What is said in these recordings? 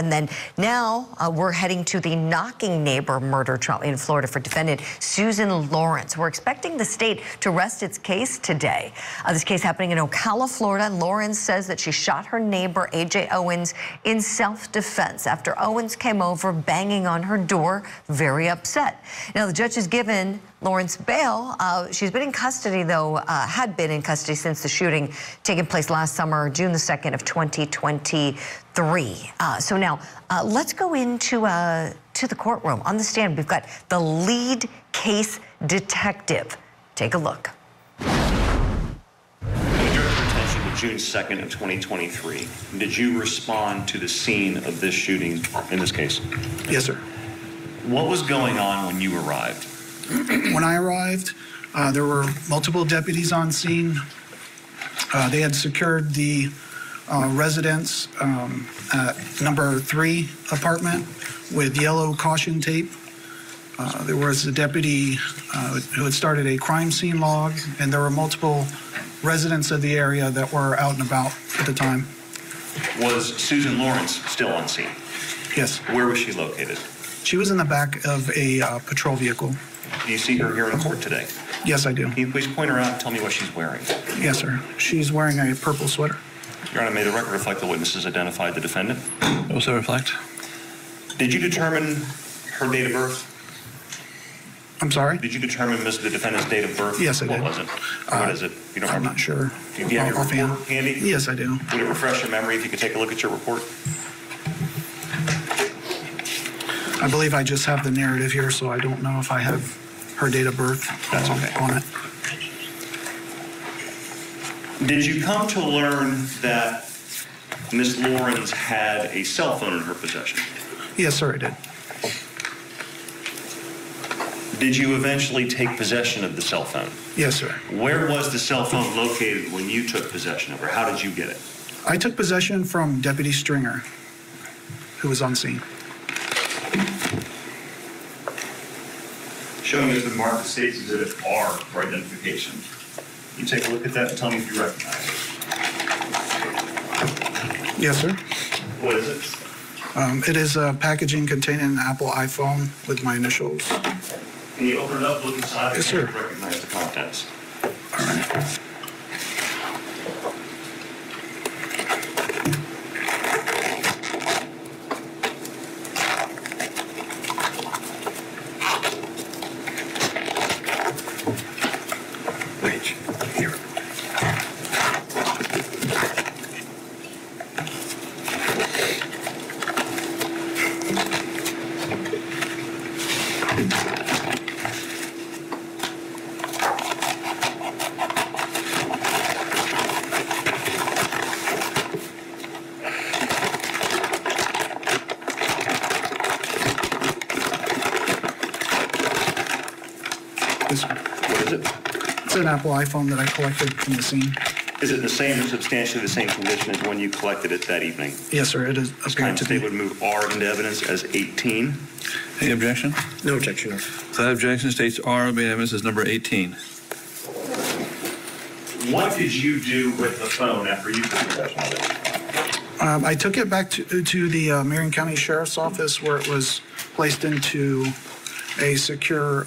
And then now we're heading to the knocking neighbor murder trial in Florida for defendant Susan Lorincz. We're expecting the state to rest its case today. This case happening in Ocala, Florida. Lorincz says that she shot her neighbor, Ajike Owens, in self-defense after Owens came over banging on her door, very upset. Now, the judge has given Lorincz bail. She's been in custody, though, had been in custody since the shooting taking place last summer, June the 2nd of 2023. So now let's go into to the courtroom. On the stand, we've got the lead case detective. Take a look. June 2nd of 2023. Did you respond to the scene of this shooting in this case? Yes, sir. What was going on when you arrived? When I arrived, there were multiple deputies on scene. They had secured the residence at number 3 apartment with yellow caution tape. There was a deputy who had started a crime scene log, and there were multiple residents of the area that were out and about at the time. Was Susan Lorincz still on scene? Yes. Where was she located? She was in the back of a patrol vehicle. Do you see her here in court today? Yes, I do. Can you please point her out and tell me what she's wearing? Yes, sir. She's wearing a purple sweater. Your Honor, may the record reflect the witnesses identified the defendant? Also reflect. Did you determine her date of birth? I'm sorry? Did you determine the defendant's date of birth? Yes, I did. What was it? What is it? You don't I'm remember? not sure. Do you have your report handy? Yes, I do. Would it refresh your memory if you could take a look at your report? I believe I just have the narrative here, so I don't know if I have her date of birth That's okay. on it. Did you come to learn that Ms. Lorincz had a cell phone in her possession? Yes, sir, I did. Did you eventually take possession of the cell phone? Yes, sir. Where was the cell phone located when you took possession of her? How did you get it? I took possession from Deputy Stringer, who was on scene. Showing us the marked States Exhibit R for identification. You take a look at that and tell me if you recognize it. Yes, sir. What is it? It is a packaging containing an Apple iPhone with my initials. Can you open it up, look inside, Yes, sir. and recognize the contents? All right. Wait, here. What is it? It's an Apple iPhone that I collected from the scene. Is it the same or substantially the same condition as when you collected it that evening? Yes, sir. It is appeared to They be. would move R into evidence as 18. Any objection? No objection, no. So that objection states R being evidence is number 18. What did you do with the phone after you took possession of it? I took it back to the Marion County Sheriff's Office, where it was placed into a secure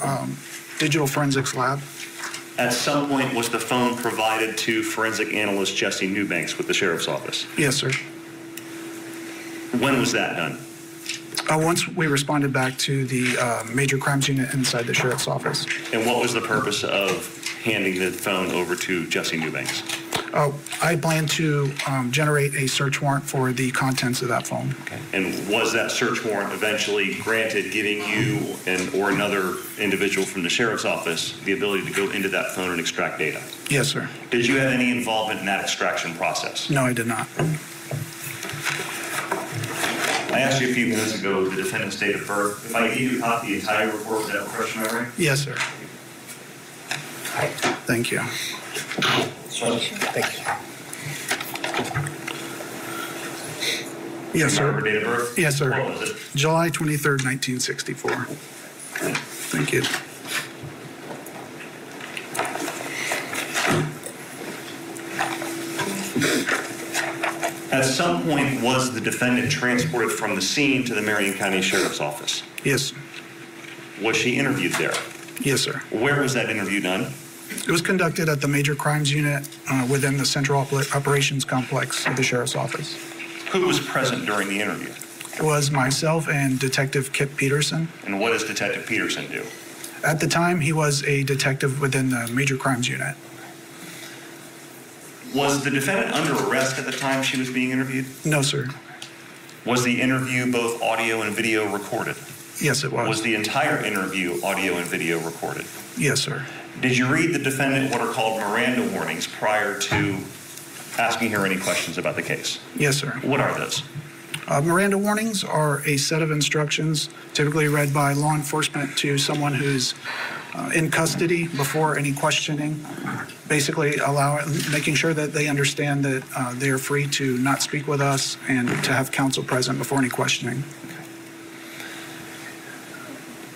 digital forensics lab. At some point, was the phone provided to forensic analyst Jesse Newbanks with the Sheriff's Office? Yes, sir. When was that done? Once we responded back to the major crimes unit inside the Sheriff's Office. And what was the purpose of handing the phone over to Jesse Newbanks? I plan to generate a search warrant for the contents of that phone. Okay. And was that search warrant eventually granted, giving you or another individual from the Sheriff's Office the ability to go into that phone and extract data? Yes, sir. Did you have any involvement in that extraction process? No, I did not. I asked you a few minutes ago the defendant's date of birth. If I gave you a copy of the entire report, would that refresh your memory? Yes, sir. Thank you. Thank you. Yes, sir. Remember date of birth? Yes, sir. What was it? July 23rd, 1964. Thank you. At some point, was the defendant transported from the scene to the Marion County Sheriff's Office? Yes. Was she interviewed there? Yes, sir. Where was that interview done? It was conducted at the Major Crimes Unit within the Central Operations Complex of the Sheriff's Office. Who was present during the interview? It was myself and Detective Kip Peterson. And what does Detective Peterson do? At the time, he was a detective within the Major Crimes Unit. Was the defendant under arrest at the time she was being interviewed? No, sir. Was the interview both audio and video recorded? Yes, it was. Was the entire interview audio and video recorded? Yes, sir. Did you read the defendant what are called Miranda warnings prior to asking her any questions about the case? Yes, sir. What are those? Miranda warnings are a set of instructions typically read by law enforcement to someone who's in custody before any questioning, basically making sure that they understand that they are free to not speak with us and to have counsel present before any questioning.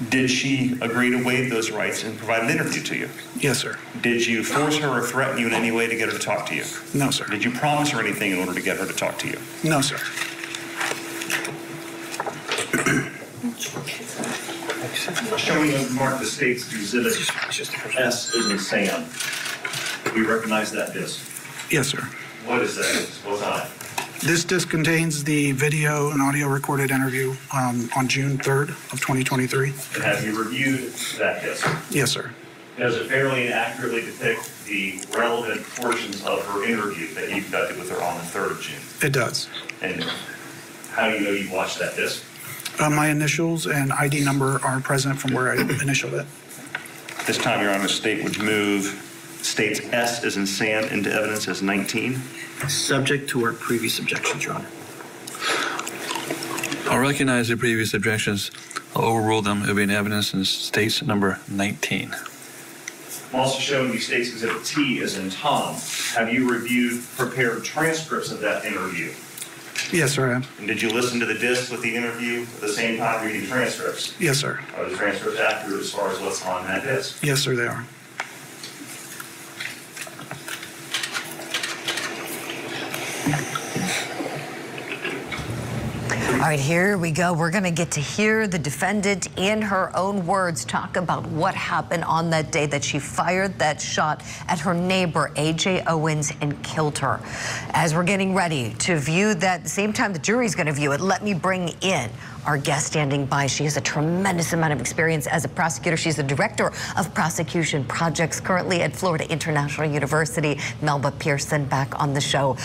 Did she agree to waive those rights and provide an interview to you? Yes, sir. Did you force her or threaten you in any way to get her to talk to you? No, sir. Did you promise her anything in order to get her to talk to you? No, sir. Showing you mark the state's exhibit S is in Sam. We recognize that disc. Yes, sir. What is that? What's on it? This disc contains the video and audio recorded interview on June 3rd of 2023. And have you reviewed that disc? Yes, sir. Does it fairly and accurately depict the relevant portions of her interview that you conducted with her on the 3rd of June? It does. And how do you know you watched that disc? My initials and ID number are present from where I initialed it. This time, Your Honor, the state would move states S as in Sam into evidence as 19. Subject to our previous objections, Your Honor. I'll recognize the previous objections. I'll overrule them. It'll be in evidence in states number 19. I'm also showing you states exhibit T as in Tom. Have you reviewed prepared transcripts of that interview? Yes, sir, I am. And did you listen to the disc with the interview at the same time reading transcripts? Yes, sir. Are the transcripts accurate as far as what's on that disc? Yes, sir, they are. All right, here we go. We're going to get to hear the defendant in her own words talk about what happened on that day that she fired that shot at her neighbor, Ajike Owens, and killed her. As we're getting ready to view that, at the same time the jury's going to view it, let me bring in our guest standing by. She has a tremendous amount of experience as a prosecutor. She's the director of prosecution projects currently at Florida International University. Melba Pearson back on the show.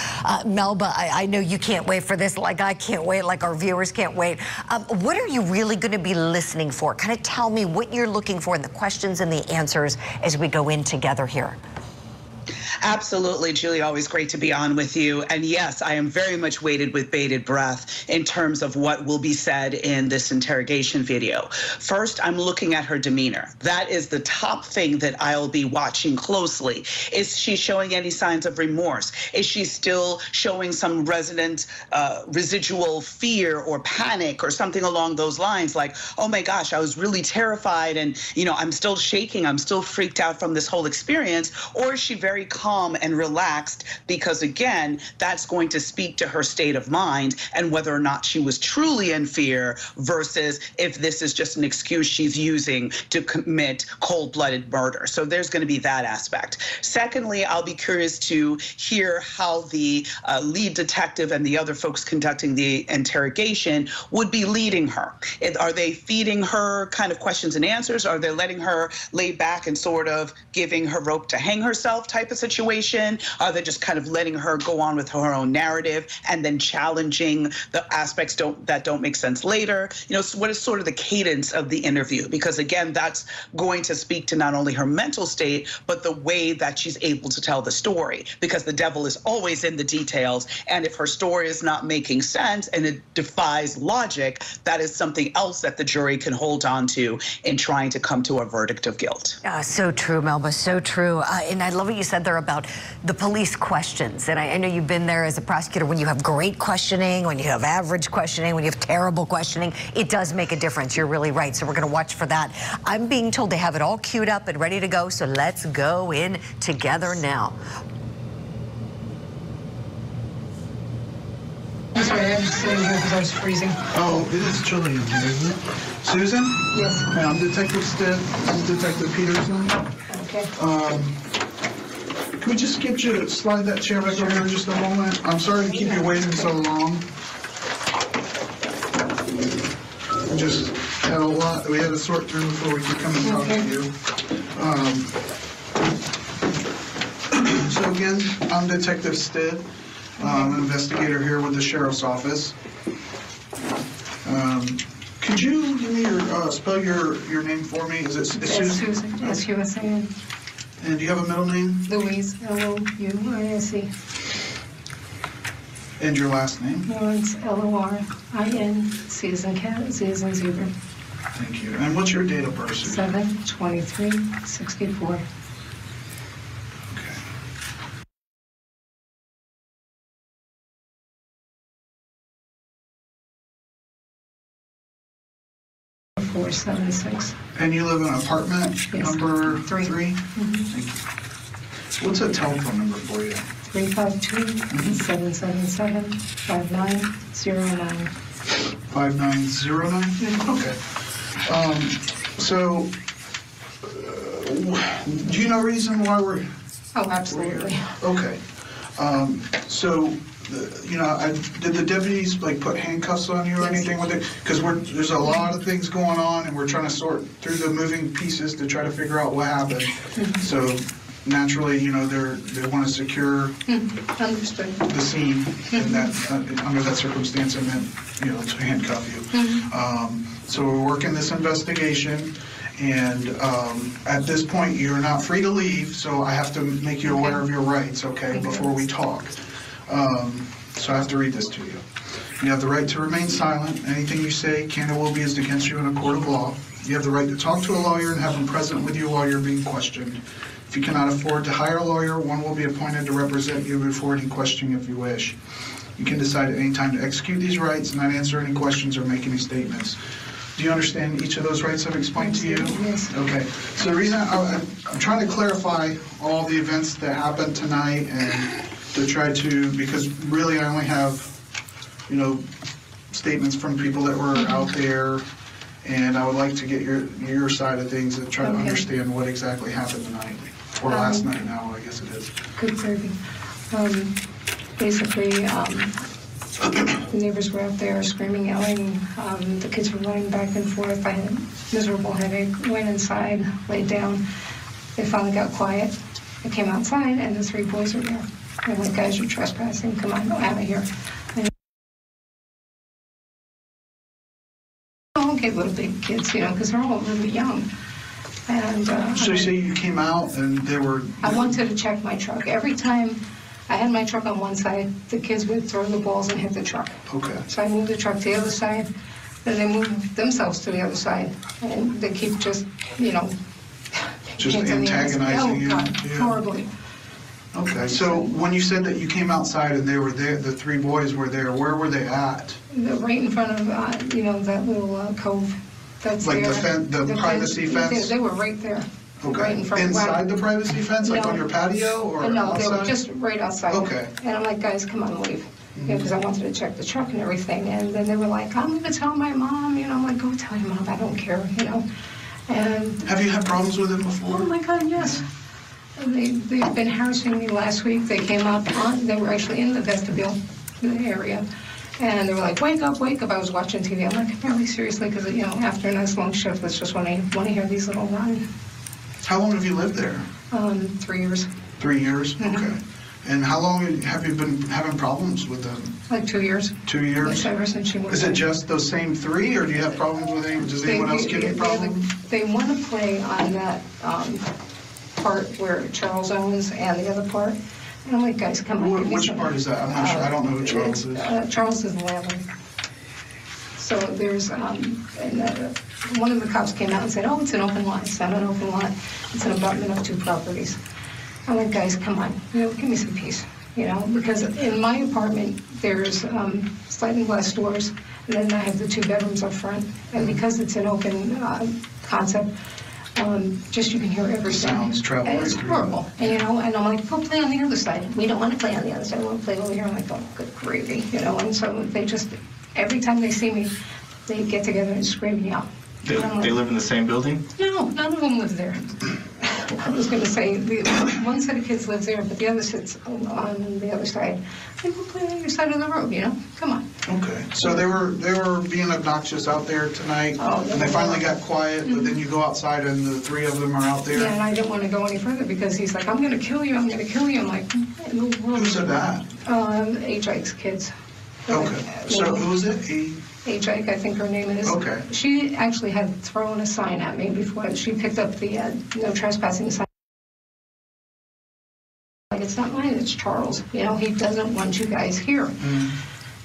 Melba, I know you can't wait for this, like I can't wait, like our viewers can't wait. What are you really going to be listening for? Kind of tell me what you're looking for in the questions and the answers as we go in together here. Absolutely, Julie, always great to be on with you. And yes, I am very much waited with bated breath in terms of what will be said in this interrogation video. First, I'm looking at her demeanor. That is the top thing that I'll be watching closely. Is she showing any signs of remorse? Is she still showing some residual fear or panic or something along those lines, like, oh my gosh, I was really terrified and, you know, I'm still shaking, I'm still freaked out from this whole experience? Or is she very calm and relaxed, because again, that's going to speak to her state of mind and whether or not she was truly in fear versus if this is just an excuse she's using to commit cold-blooded murder. So there's going to be that aspect. Secondly, I'll be curious to hear how the lead detective and the other folks conducting the interrogation would be leading her. Are they feeding her kind of questions and answers? Are they letting her lay back and sort of giving her rope to hang herself type of situation? Are they just kind of letting her go on with her own narrative and then challenging the aspects that don't make sense later? You know, so what is sort of the cadence of the interview? Because again, that's going to speak to not only her mental state, but the way that she's able to tell the story, because the devil is always in the details. And if her story is not making sense and it defies logic, that is something else that the jury can hold on to in trying to come to a verdict of guilt. So true, Melba, so true. And I love what you said there about the police questions. And I know you've been there as a prosecutor. When you have great questioning, when you have average questioning, when you have terrible questioning, it does make a difference. You're really right. So we're going to watch for that. I'm being told they have it all queued up and ready to go. So let's go in together now. I'm just sitting here because I was freezing. Oh, it is chilly in here, isn't it? Susan? Yes. Hi, I'm Detective Stitt. I'm Detective Peterson. Okay. Can we just get you to slide that chair back over here just a moment? I'm sorry to keep you waiting so long. We just had a lot we had to sort through before we could come and talk to you. So again, I'm Detective Stitt. I'm an investigator here with the Sheriff's Office. Could you give me your spell your name for me? Is it Susan? Susan, S-U-S-A-N. And do you have a middle name? Louise, L-O-U-I-S-E. And your last name? Lawrence, L-O-R-I-N-C as in cat, Z as in zebra. Thank you. And what's your date of birth, Susan? 7/23/64. Okay. .476. And you live in an apartment number 3? Thank you. What's a telephone number for you? 352-777-5909. 5909? Okay. So, do you know reason why we're... Oh, absolutely. Okay. So, did the deputies put handcuffs on you or anything with it? Because there's a lot of things going on, and we're trying to sort through the moving pieces to try to figure out what happened. So, naturally, they want to secure Understood. the scene, and that under that circumstance, and then to handcuff you. So we're working this investigation. And at this point, you're not free to leave, so I have to make you aware of your rights, okay, before we talk. So I have to read this to you. You have the right to remain silent. Anything you say can and will be used against you in a court of law. You have the right to talk to a lawyer and have him present with you while you're being questioned. If you cannot afford to hire a lawyer, one will be appointed to represent you before any questioning if you wish. You can decide at any time to execute these rights, not answer any questions or make any statements. Do you understand each of those rights I've explained to you? Yes. Okay. So the reason I'm trying to clarify all the events that happened tonight and to try to, because really I only have, statements from people that were out there, and I would like to get your side of things and try to understand what exactly happened tonight, or last night now, I guess it is. Good clarity. Basically, the neighbors were out there screaming, yelling. The kids were running back and forth. I had a miserable headache. Went inside, laid down. They finally got quiet. I came outside, and the 3 boys were there. I'm like, guys, you're trespassing. Come on, go out of here. Okay, little big kids, because they're all really young. And so you say you came out and they were... I wanted to check my truck. Every time I had my truck on one side, the kids would throw the balls and hit the truck. Okay. So I moved the truck to the other side, then they moved themselves to the other side, and they keep just, Just antagonizing you? Oh, God, horribly. Okay, so when you said that you came outside and they were there, the 3 boys were there, where were they at? Right in front of, that little cove that's Like there. the privacy fence? They were right there. Okay. Right in front. Inside the privacy fence, like No. on your patio or No, outside? they were just right outside. Okay. And I'm like, guys, come on, leave. Because I wanted to check the truck and everything. And then they were like, I'm going to tell my mom. I'm like, go tell your mom. I don't care, And Have you had problems with him before? oh my God, yes. They've been harassing me last week. They came up they were actually in the vestibule, the area. And they were like, wake up, wake up. I was watching TV. I'm like, really, seriously? Because, after a nice long shift, it's just when I want to hear these little run. How long have you lived there? 3 years. 3 years? Okay. And how long have you been having problems with them? Like 2 years. 2 years? Yes, ever since she moved. Is it just those same 3, or do you have problems with any? Does anyone else give you problems? They want to play on that part where Charles Owens and the other part. And I'm like, guys, come on. Which part is that? I'm not sure. I don't know who Charles is. Charles is the landlord. So there's, one of the cops came out and said, oh, it's an open lot. It's not an open lot. It's an abutment of 2 properties. I'm like, guys, come on. Give me some peace. Because in my apartment, there's sliding glass doors, and then I have the 2 bedrooms up front. And because it's an open concept, Just you can hear everything. Sounds travel And it's right through. horrible. And, you know, and I'm like, go play on the other side. We don't want to play on the other side. We want to play over here. I'm like, oh, good gravy, you know. And so they just, every time they see me, they get together and scream and yell. They, And I'm like, they live in the same building? no, none of them live there. I was going to say, one set of kids lives there, but the other sits on the other side. They go play on your side of the road, you know? Come on. Okay, so they were being obnoxious out there tonight, Oh, and they finally got quiet, but then you go outside and the three of them are out there? Yeah, and I didn't want to go any further because he's like, I'm going to kill you, I'm going to kill you. I'm like, in the world. Who said that? Ajike's kids. Okay, so who is it? Ajike, I think her name is. Okay. She actually had thrown a sign at me before. She picked up the no trespassing sign. Like, it's not mine, it's Charles. You know, he doesn't want you guys here.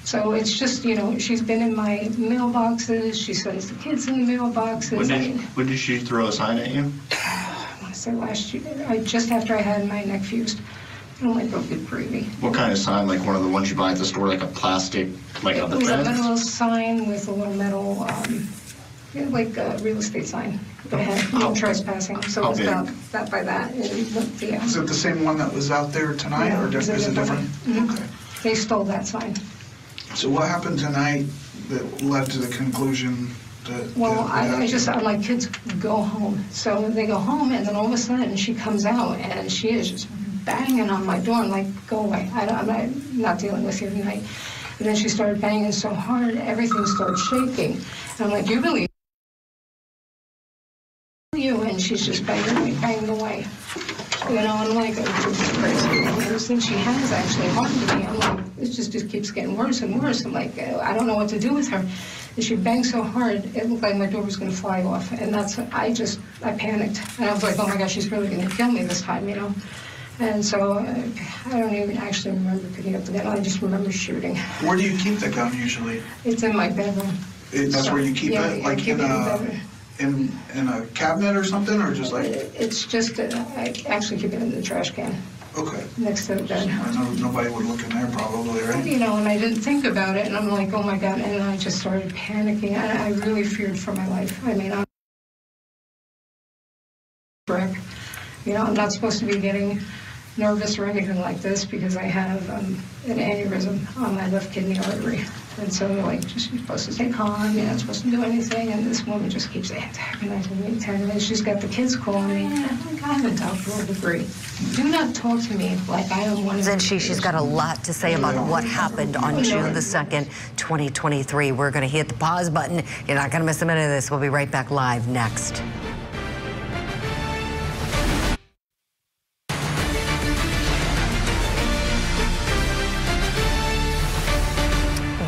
So it's just, you know, she's been in my mailboxes. She sends the kids in the mailboxes. When did she throw a sign at you? I want to say last year, just after I had my neck fused. I'm like, oh, good gravy. What kind of sign? Like one of the ones you buy at the store, like a plastic, like It on the was a fence? metal sign with a little metal, like a real estate sign. It had no trespassing, so it's about that by that. Is it the same one that was out there tonight, or is it different? Okay. They stole that sign. So what happened tonight that led to the conclusion that... Well, that I'm like, kids, go home. So they go home, and then all of a sudden she comes out, and she is just banging on my door. I'm like, go away. I'm not dealing with you tonight. And then she started banging so hard, everything started shaking. And I'm like, you really... you? And she's just banging away. You know, and I'm like, oh, Jesus Christ. And ever since she has actually harmed me, I'm like, it just keeps getting worse and worse. I'm like, I don't know what to do with her. And she banged so hard, it looked like my door was going to fly off. And I panicked. And I was like, oh my gosh, she's really going to kill me this time, you know. And so I don't even actually remember picking up the gun. I just remember shooting. Where do you keep the gun usually? It's in my bedroom. That's where you keep it? Like keep in a cabinet or something, or just like... It's just, I actually keep it in the trash can. Okay. Next to the bed. I know nobody would look in there probably, right? You know, and I didn't think about it, and I'm like, oh my God, and I just started panicking. I really feared for my life. I mean, I'm wreck. You know, I'm not supposed to be getting nervous or anything like this because I have an aneurysm on my left kidney artery. And so they're like, just, you're supposed to stay calm, you're not supposed to do anything. And this woman just keeps antagonizing me, telling me she's got the kids calling me. I'm like, I have a doctoral degree. Do not talk to me like I am one of And she's got a lot to say about what happened on June the 2nd, 2023. We're going to hit the pause button. You're not going to miss a minute of this. We'll be right back live next.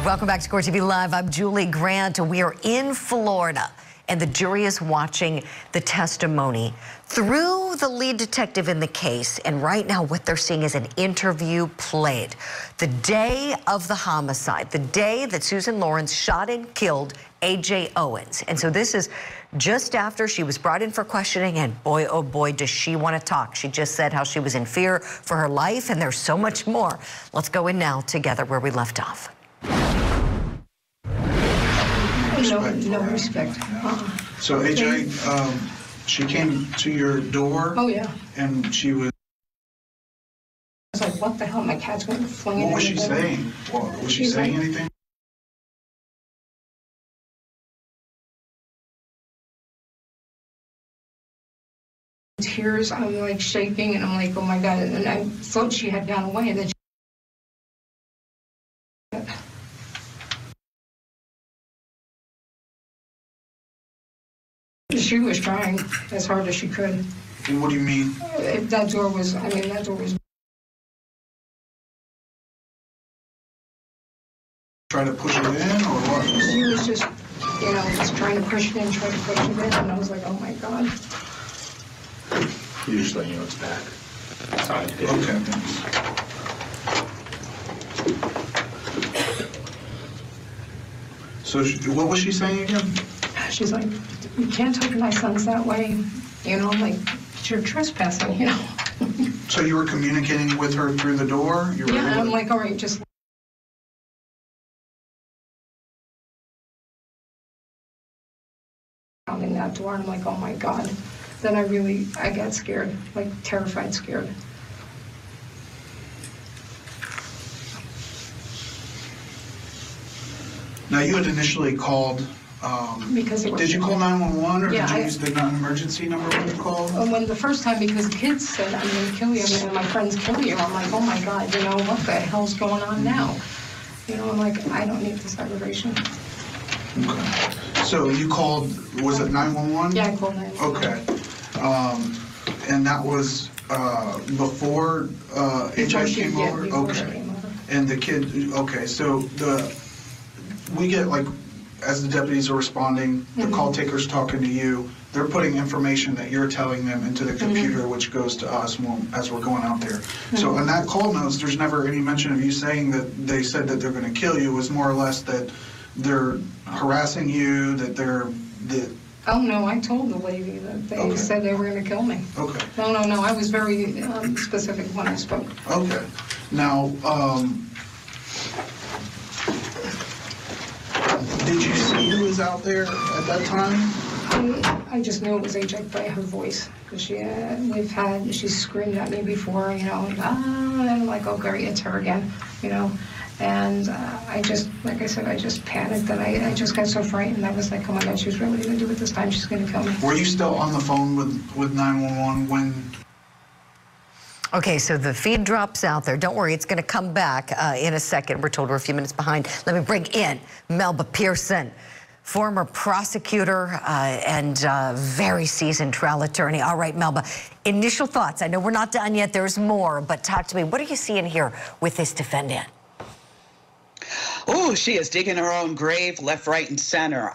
Welcome back to Court TV Live. I'm Julie Grant. We are in Florida, and the jury is watching the testimony through the lead detective in the case. And right now, what they're seeing is an interview played. The day of the homicide, the day that Susan Lorincz shot and killed Ajike Owens. And so this is just after she was brought in for questioning, and boy, oh boy, does she want to talk. She just said how she was in fear for her life, and there's so much more. Let's go in now together where we left off. no respect. So Ajike, she came to your door. Oh yeah. And she was... I was like, what the hell? My cat's going to fling it. What was she saying? Was she saying anything? Tears, I'm like shaking, and I'm like, oh my God. And I thought she had gone away, and then she was trying as hard as she could. And what do you mean? That door was, that door was... Try to push it in, or what? She was just, just trying to push it in, trying to push it in, and I was like, oh my God. You just let you know it's back. Okay. So what was she saying again? She's like, you can't talk to my sons that way. I'm like, you're trespassing, So you were communicating with her through the door? Yeah, and I'm like, all right, just... Pounding that door, and I'm like, oh my God. then I got scared, like terrified, scared. Now, you had initially called, Because it was, did you call 911 or Yeah, did you use the non-emergency number when you called? when the first time, because the kids said, I'm going to kill you, and my friends kill you, I'm like, oh my God, you know, what the hell's going on now? You know, I'm like, I don't need this aggravation. Okay. So you called, was it 911? Yeah, I called 911. Okay. And that was before AJ came over? Before she Okay. came over. And the kid, okay, so we get, like, as the deputies are responding, the call taker's talking to you, they're putting information that you're telling them into the computer, which goes to us as we're going out there. So in that call notes, there's never any mention of you saying that they said that they're going to kill you. It was more or less that they're harassing you, Oh, no, I told the lady that they said they were going to kill me. Okay. No, I was very specific when I spoke. Okay. Now, did you see who was out there at that time? I just knew it was Ajike by her voice, because she's screamed at me before, you know, and I'm like, oh, Gary, it's her again, you know. And I just, like I said, I just panicked, and I just got so frightened. I was like, oh my God, she's really going to do it this time. She's going to kill me. Were you still on the phone with 911 when? Okay, so the feed drops out there. Don't worry, it's going to come back in a second. We're told we're a few minutes behind. Let me bring in Melba Pearson, former prosecutor and very seasoned trial attorney. All right, Melba, initial thoughts. I know we're not done yet. There's more, but talk to me. What are you seeing here with this defendant? Oh, she is digging her own grave left, right, and center.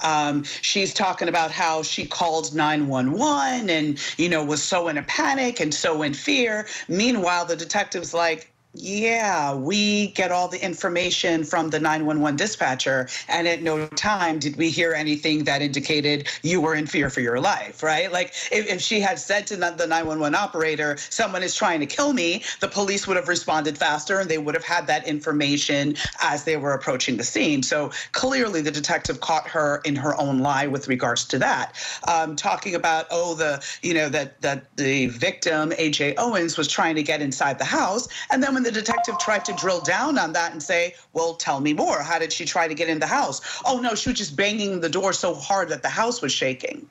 She's talking about how she called 911 and, you know, was so in a panic and so in fear. Meanwhile, the detective's like, yeah, we get all the information from the 911 dispatcher, and at no time did we hear anything that indicated you were in fear for your life, right? Like, if she had said to the 911 operator, someone is trying to kill me, the police would have responded faster, and they would have had that information as they were approaching the scene. So clearly the detective caught her in her own lie with regards to that. Talking about, that the victim, Ajike Owens, was trying to get inside the house, and then when the detective tried to drill down on that and say, well, tell me more. How did she try to get in the house? Oh, no, she was just banging the door so hard that the house was shaking.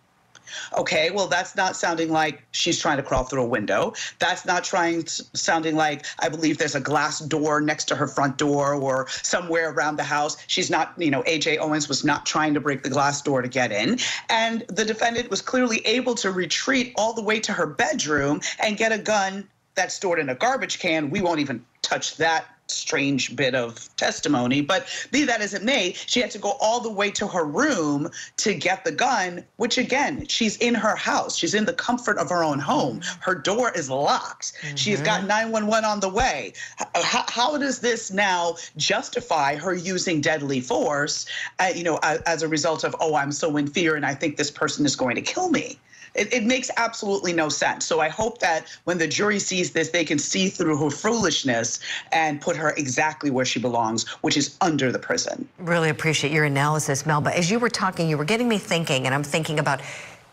Okay, well, that's not sounding like she's trying to crawl through a window. That's not sounding like, I believe there's a glass door next to her front door or somewhere around the house. She's not, Ajike Owens was not trying to break the glass door to get in. And the defendant was clearly able to retreat all the way to her bedroom and get a gun that's stored in a garbage can. We won't even touch that strange bit of testimony, but be that as it may, she had to go all the way to her room to get the gun, which again, she's in her house. She's in the comfort of her own home. Her door is locked. She's got 911 on the way. How does this now justify her using deadly force, as a result of, oh, I'm so in fear and I think this person is going to kill me? It makes absolutely no sense. So I hope that when the jury sees this, they can see through her foolishness and put her exactly where she belongs, which is under the prison. Really appreciate your analysis, Melba. As you were talking, you were getting me thinking, and I'm thinking about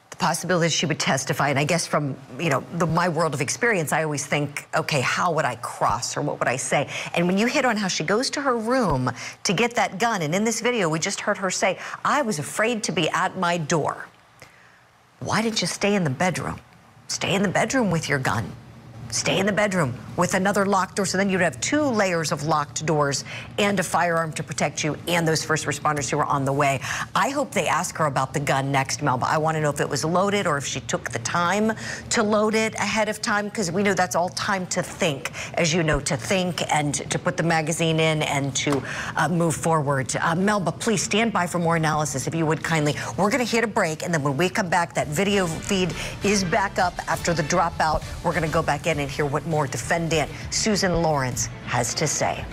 the possibility she would testify. And I guess from, my world of experience, I always think, okay, how would I cross or what would I say? And when you hit on how she goes to her room to get that gun, and in this video, we just heard her say, I was afraid to be at my door. Why didn't you stay in the bedroom? Stay in the bedroom with your gun. Stay in the bedroom with another locked door, so then you'd have 2 layers of locked doors and a firearm to protect you and those first responders who were on the way. I hope they ask her about the gun next, Melba. I want to know if it was loaded or if she took the time to load it ahead of time, because we know that's all time to think, as you know, to think and to put the magazine in and to move forward. Melba, please stand by for more analysis, if you would kindly. We're going to hit a break, and then when we come back, that video feed is back up after the dropout. We're going to go back in and hear what more defendant Susan Lorincz has to say.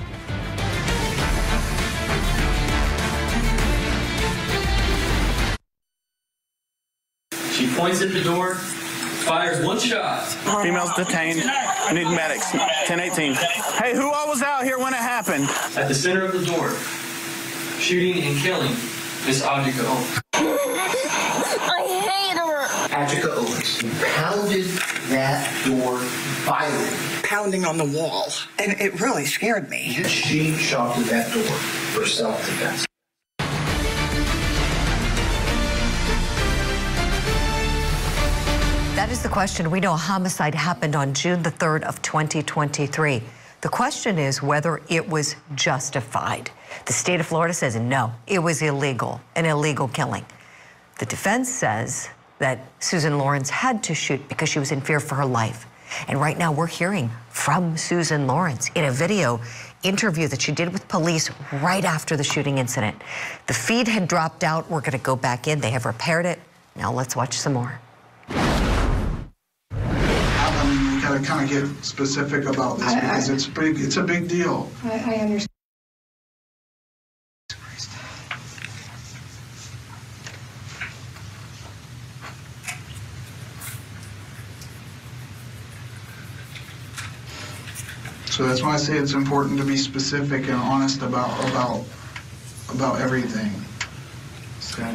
She points at the door, fires 1 shot. Females detained. I need medics. 1018. Hey, who all was out here when it happened? At the center of the door, shooting and killing Miss Ajike Owens. I hate her. Ajike Owens pounded that door violently. Pounding on the wall, and it really scared me. She shot through that door for self-defense. That is the question. We know a homicide happened on June the 3rd of 2023. The question is whether it was justified. The state of Florida says no, it was illegal, an illegal killing. The defense says that Susan Lorincz had to shoot because she was in fear for her life. And right now we're hearing from Susan Lorincz in a video interview that she did with police right after the shooting incident. The feed had dropped out. We're going to go back in. They have repaired it. Now let's watch some more. I mean, we got to kind of get specific about this because it's a big deal. I understand. So that's why I say it's important to be specific and honest about everything. So.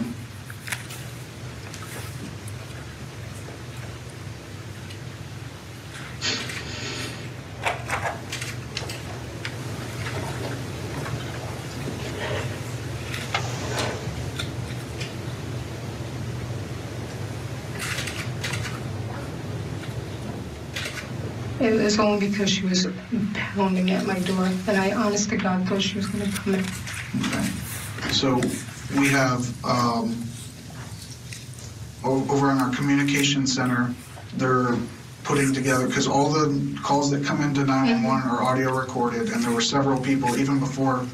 It was only because she was pounding at my door, and I, honest to God, thought she was going to come in. Okay. So we have over in our communication center, they're putting together, because all the calls that come into 911 are audio recorded, and there were several people even before.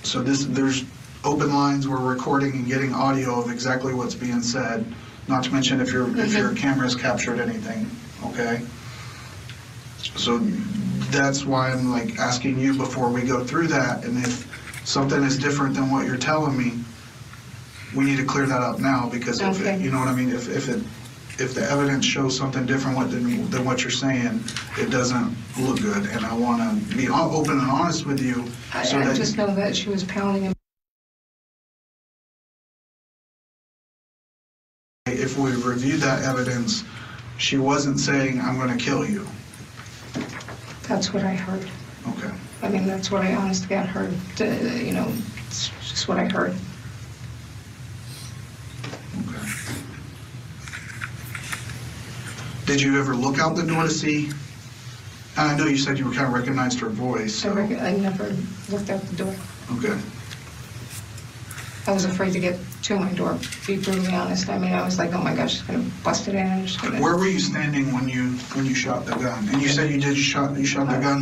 So there's open lines. We're recording and getting audio of exactly what's being said. Not to mention if your camera's captured anything. Okay. So that's why I'm like asking you before we go through that, and if something is different than what you're telling me, we need to clear that up now, because if you know what I mean, if the evidence shows something different than what you're saying, it doesn't look good, and I want to be open and honest with you. I just know that she was pounding him. If we reviewed that evidence, she wasn't saying, "I'm going to kill you." That's what I heard. Okay. I mean, that's what I honestly got heard. You know, it's just what I heard. Okay. Did you ever look out the door to see? I know you said you kind of recognized her voice. So. I never looked out the door. Okay. I was afraid to get to my door, to be brutally honest. I mean, I was like, oh my gosh, she's going to bust it in. And just gonna... Where were you standing when you shot the gun? And you said you shot the gun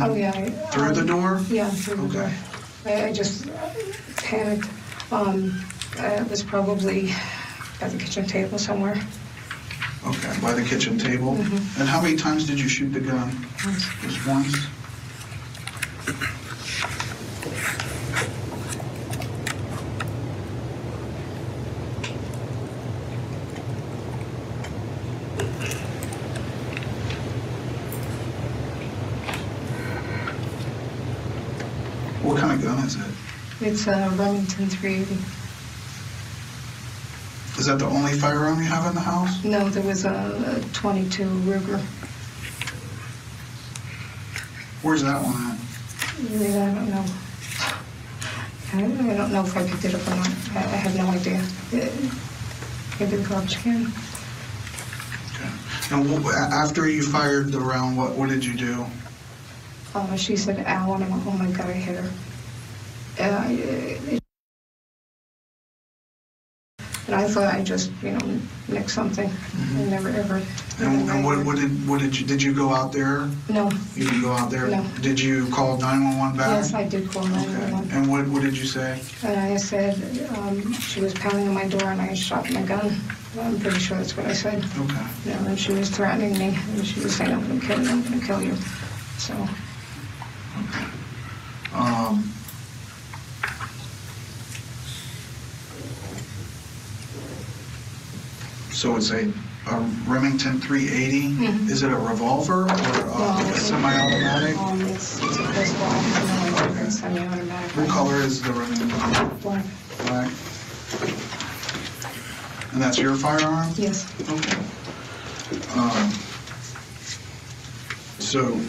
through the door? Yeah, through the door. I just panicked. It was probably by the kitchen table somewhere. Okay, by the kitchen table. Mm-hmm. And how many times did you shoot the gun? Once. Just once? What kind of gun is it? It's a Remington 380. Is that the only firearm you have in the house? No, there was a 22 Ruger. Where's that one at? Really, I don't know. I don't know if I picked it up or not. I have no idea. Maybe the garbage can. Okay. And after you fired the round, what did you do? She said, ow, and I went, oh my God, I hit her. And I thought I just, nicked something. I never ever. And what did you go out there? No. You didn't go out there? No. Did you call 911 back? Yes, I did call 911. Okay. And what did you say? And I said, she was pounding on my door and I shot my gun. I'm pretty sure that's what I said. Okay. And she was threatening me, and she was saying, I'm going to kill you, I'm going to kill you. So. Okay. So it's a Remington 380. Mm-hmm. Is it a revolver or a semi-automatic? It's a pistol. Okay. Semi-automatic. What color is the Remington? Black. Black. And that's your firearm? Yes. Okay. So,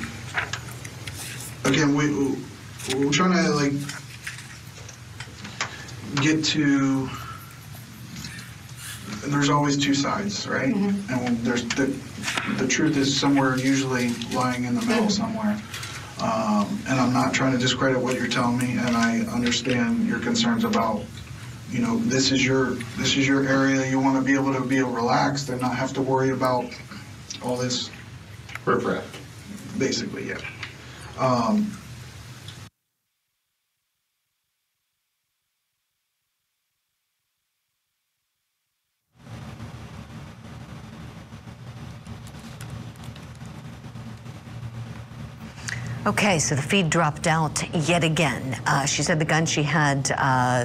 again, we're trying to, like, get to, there's always two sides, right? Mm-hmm. And when there's the truth is somewhere usually lying in the middle somewhere. And I'm not trying to discredit what you're telling me, and I understand your concerns about, you know, this is your area. You want to be able to be relaxed and not have to worry about all this riffraff, basically, yeah. Okay, so the feed dropped out yet again. She said the gun she had,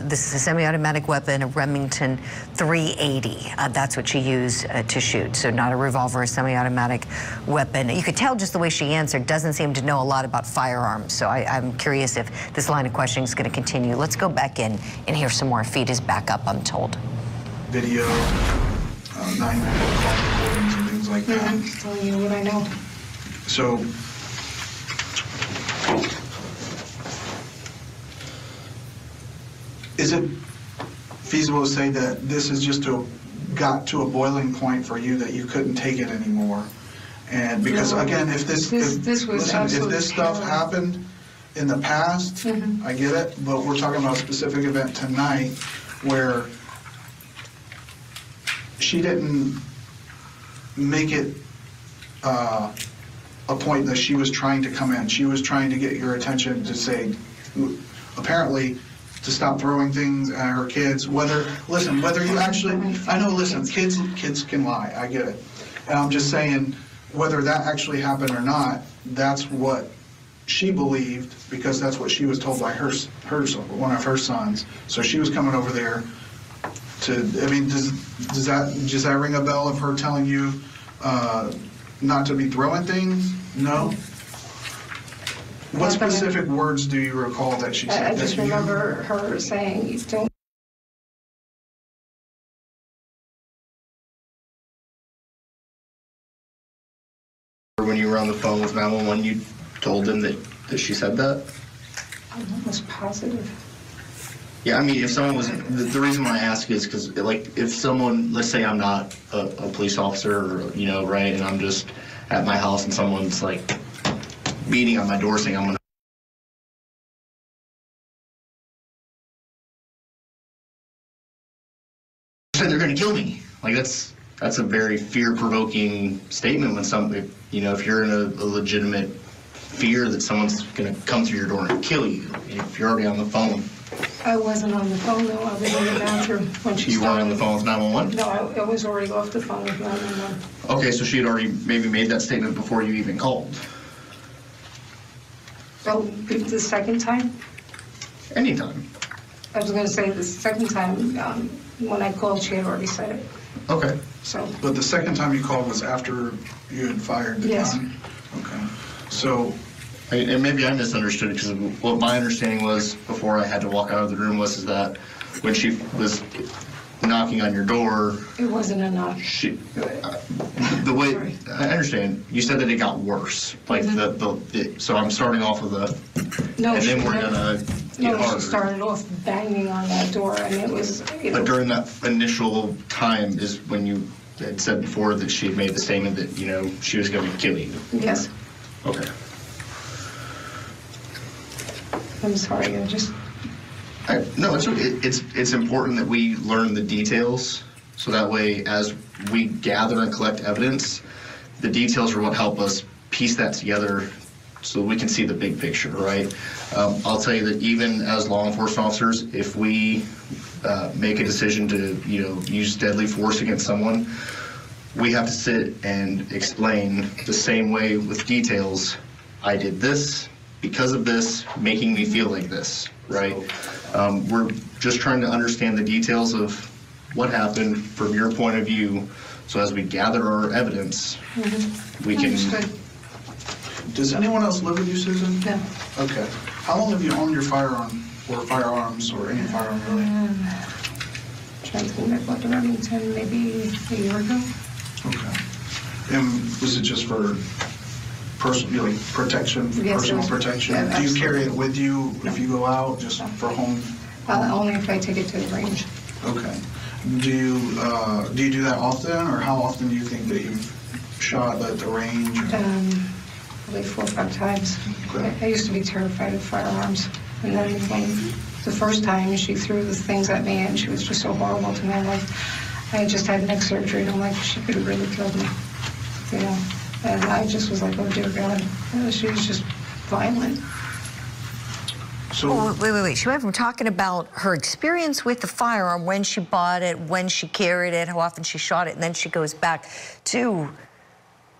this is a semi-automatic weapon, a Remington 380. That's what she used to shoot. So not a revolver, a semi-automatic weapon. You could tell just the way she answered, doesn't seem to know a lot about firearms. So I'm curious if this line of questioning is going to continue. Let's go back in and hear some more. Feed is back up, I'm told. Video, 911 call recordings and things like that. I'm just telling you what I know. So, is it feasible to say that this is just got to a boiling point for you that you couldn't take it anymore? And because again, if this stuff happened in the past, I get it, but we're talking about a specific event tonight where she didn't make it a point that she was trying to come in. She was trying to get your attention to say, apparently, to stop throwing things at her kids. Whether you actually, I know, listen, kids can lie, I get it. And I'm just saying, whether that actually happened or not, that's what she believed, because that's what she was told by one of her sons. So she was coming over there to, I mean, does that ring a bell of her telling you not to be throwing things? No? What specific words do you recall that she said? I just remember her saying, don't. When you were on the phone with 911, you told them that she said that? I'm almost positive. Yeah, I mean, if someone was, the reason why I ask is because, like, if someone, let's say I'm not a police officer, or, you know, right, and I'm just at my house and someone's, like, beating on my door saying I'm gonna they're gonna kill me. Like, that's a very fear-provoking statement when somebody, you know, if you're in a legitimate fear that someone's gonna come through your door and kill you, if you're already on the phone. I wasn't on the phone, though. I was in the bathroom when she started. You weren't on the phone with 911? No, I was already off the phone with 911. Okay, so she had already maybe made that statement before you even called. Oh, the second time? Anytime. I was going to say the second time, when I called, she had already said it. Okay. So. But the second time you called was after you had fired the gun? Okay. So. And maybe I misunderstood it, because what my understanding was before I had to walk out of the room was that when she was knocking on your door. It wasn't a knock. The way, I understand, you said that it got worse. Like so I'm starting off with no, and then we're gonna get harder. She started off banging on that door, and it was. But during that initial time is when you had said before that she had made the statement that, you know, she was going to kill you. Yes. Okay. I'm sorry, No, it's important that we learn the details, so that way as we gather and collect evidence, the details are what help us piece that together so we can see the big picture, right? I'll tell you that even as law enforcement officers, if we make a decision to, you know, use deadly force against someone, we have to sit and explain the same way with details. I did this because of this, making me feel like this, right? We're just trying to understand the details of what happened from your point of view, so as we gather our evidence, we can... Does anyone else live with you, Susan? No. Okay. How long have you owned your firearm, or firearms, or any firearm really? I think I bought the Remington maybe a year ago. Okay. And was it just for personal, like protection, Yes, personal protection? Yeah, do you carry it with you if you go out, just for home? Only if I take it to the range. Okay. Do you do that often, or how often do you think that you've shot at the range? Probably 4 or 5 times. Okay. I used to be terrified of firearms, and then when the first time she threw the things at me, and she was just so horrible to my life, I just had neck surgery, and I'm like, she could have really killed me, you know. And I just was like, oh dear God, she was just violent. So wait. She went from talking about her experience with the firearm, when she bought it, when she carried it, how often she shot it, and then she goes back to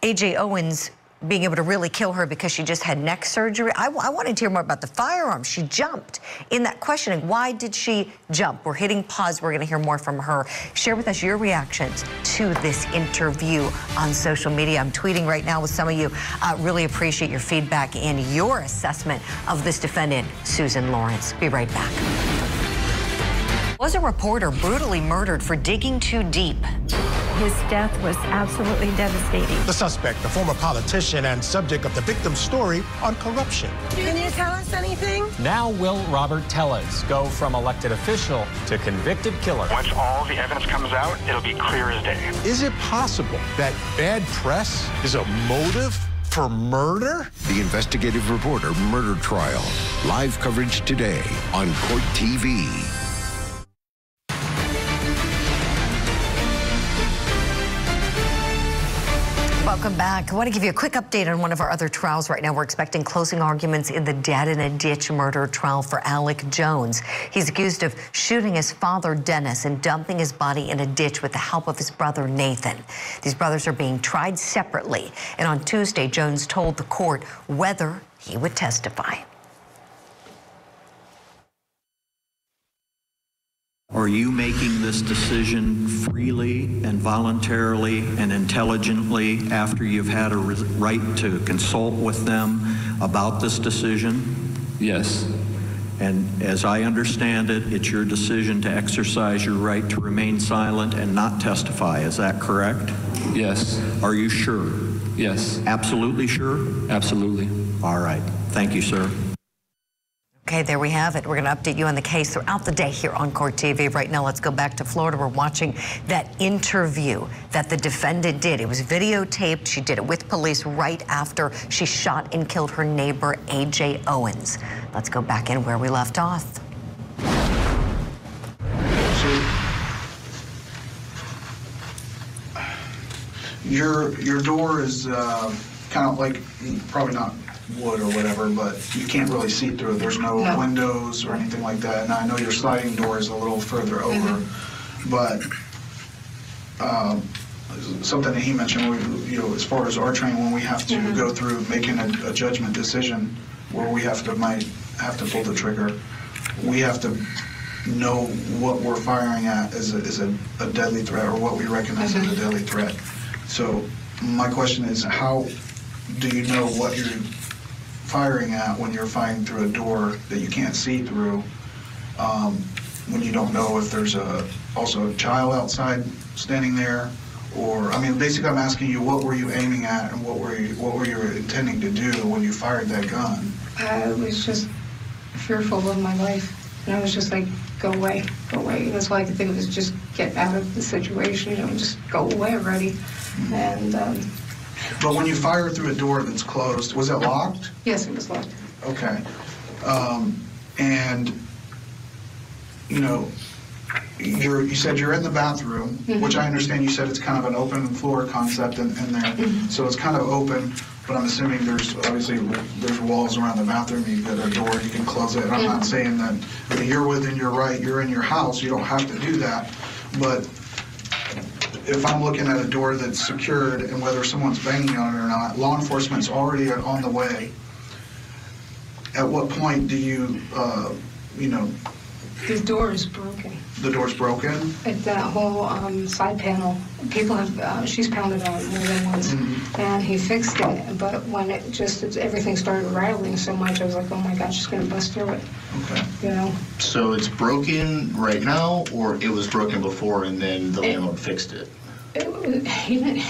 Ajike Owens being able to really kill her because she just had neck surgery. I wanted to hear more about the firearm. She jumped in that questioning. Why did she jump? We're hitting pause. We're going to hear more from her. Share with us your reactions to this interview on social media. I'm tweeting right now with some of you. Really appreciate your feedback and your assessment of this defendant, Susan Lorincz. Be right back. Was a reporter brutally murdered for digging too deep? His death was absolutely devastating. The suspect, a former politician and subject of the victim's story on corruption. Can you tell us anything? Now will Robert tell us go from elected official to convicted killer? Once all the evidence comes out, it'll be clear as day. Is it possible that bad press is a motive for murder? The investigative reporter murder trial. Live coverage today on Court TV. Welcome back. I want to give you a quick update on one of our other trials right now. We're expecting closing arguments in the dead in a ditch murder trial for Alec Jones. He's accused of shooting his father, Dennis, and dumping his body in a ditch with the help of his brother, Nathan. These brothers are being tried separately. And on Tuesday, Jones told the court whether he would testify. Are you making this decision freely and voluntarily and intelligently after you've had a right to consult with them about this decision? Yes. And as I understand it, it's your decision to exercise your right to remain silent and not testify. Is that correct? Yes. Are you sure? Yes. Absolutely sure? Absolutely. All right. Thank you, sir. Okay, there we have it. We're going to update you on the case throughout the day here on Court TV. Right now, let's go back to Florida. We're watching that interview that the defendant did. It was videotaped. She did it with police right after she shot and killed her neighbor, Ajike Owens. Let's go back in where we left off. Your door is kind of like, probably not wood or whatever, but you can't really see through it. There's no windows or anything like that. And I know your sliding door is a little further over, but something that he mentioned, as far as our training, when we have to go through making a judgment decision where we might have to pull the trigger, we have to know what we're firing at is a deadly threat, or what we recognize as a deadly threat. So my question is, how do you know what you're firing at when you're firing through a door that you can't see through, when you don't know if there's also a child outside standing there? Or, I mean, basically I'm asking you, what were you aiming at, and what were you intending to do when you fired that gun? I was just fearful of my life, and I was just like, go away, go away. That's all I could think of, was just get out of the situation, just go away already. And but when you fire through a door that's closed, was it locked? yes, it was locked. Okay. And, you said you're in the bathroom, which I understand you said it's kind of an open floor concept in there. So it's kind of open, but I'm assuming there's walls around the bathroom. You've got a door, you can close it. I'm not saying that you're within your right, you're in your house, you don't have to do that. But if I'm looking at a door that's secured, and whether someone's banging on it or not, law enforcement's already on the way. At what point do you, The door is broken. The door's broken? That whole side panel, people have, she's pounded on it more than once, and he fixed it, but when everything started rattling so much, I was like, oh my God, she's going to bust through it. Okay. You know? So it's broken right now, or it was broken before and then the landlord fixed it? He didn't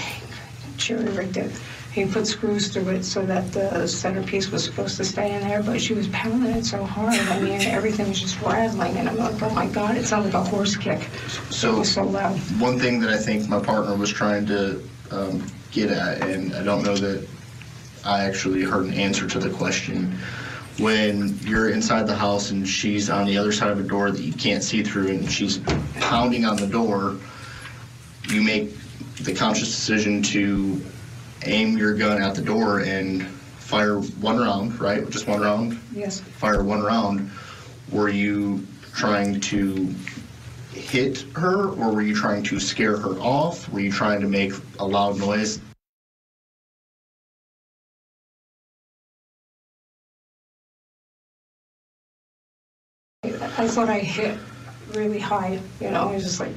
cherry-rigged it. He put screws through it so that the centerpiece was supposed to stay in there, but she was pounding it so hard. I mean, everything was just rattling, and I'm like, oh my God, it sounded like a horse kick. It was so loud. One thing that I think my partner was trying to get at, and I don't know that I actually heard an answer to the question, when you're inside the house and she's on the other side of a door that you can't see through and she's pounding on the door, you make the conscious decision to aim your gun at the door and fire one round, right? Just one round? Yes. Fire one round. Were you trying to hit her, or were you trying to scare her off? Were you trying to make a loud noise? I thought I hit really high, you know, I was just like,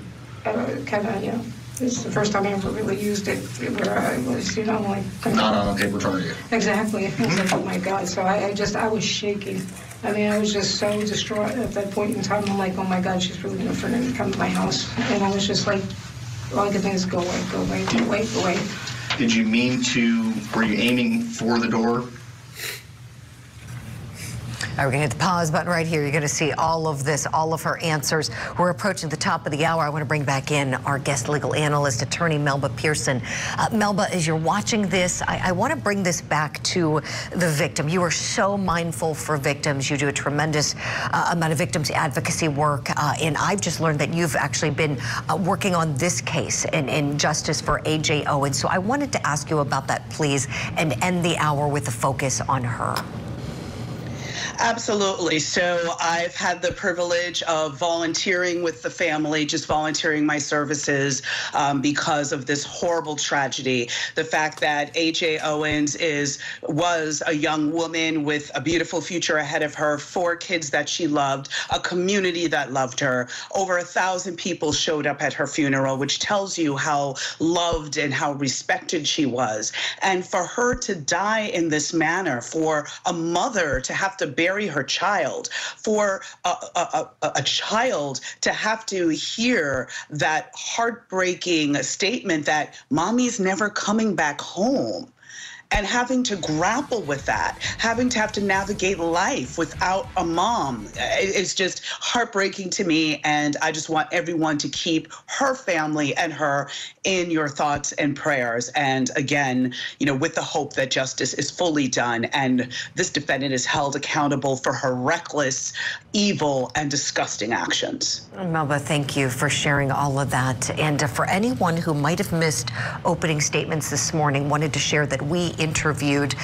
kind of, you know, this is the first time I ever really used it, where I was, you know, like... Not on a paper target. Exactly. I was like, oh my God. So I was shaking. I mean, I was just so distraught at that point in time. I'm like, oh my God, she's really going to come to my house. And I was just like, all I could think is go away, go away, go away, go away. Did you mean to, were you aiming for the door? All right, we're going to hit the pause button right here. You're going to see all of this, all of her answers. We're approaching the top of the hour. I want to bring back in our guest legal analyst, attorney Melba Pearson. Melba, as you're watching this, I want to bring this back to the victim. You are so mindful for victims. You do a tremendous amount of victims advocacy work, and I've just learned that you've actually been working on this case in justice for Ajike Owens. So I wanted to ask you about that, please, and end the hour with a focus on her. Absolutely. So I've had the privilege of volunteering with the family, just volunteering my services because of this horrible tragedy. The fact that Ajike Owens was a young woman with a beautiful future ahead of her, 4 kids that she loved, a community that loved her. Over 1,000 people showed up at her funeral, which tells you how loved and how respected she was. And for her to die in this manner, for a mother to have to bury her child, for a child to have to hear that heartbreaking statement that mommy's never coming back home, and having to grapple with that, having to have to navigate life without a mom, it's just heartbreaking to me. And I just want everyone to keep her family and her in your thoughts and prayers. And again, you know, with the hope that justice is fully done and this defendant is held accountable for her reckless, evil, and disgusting actions. Melba, thank you for sharing all of that. And for anyone who might have missed opening statements this morning, wanted to share that we interviewed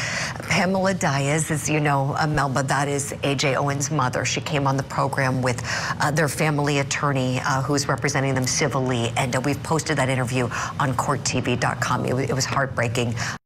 Pamela Diaz. As you know, Melba, that is Ajike Owens' mother. She came on the program with their family attorney who's representing them civilly, and we've posted that interview on courttv.com. It was heartbreaking.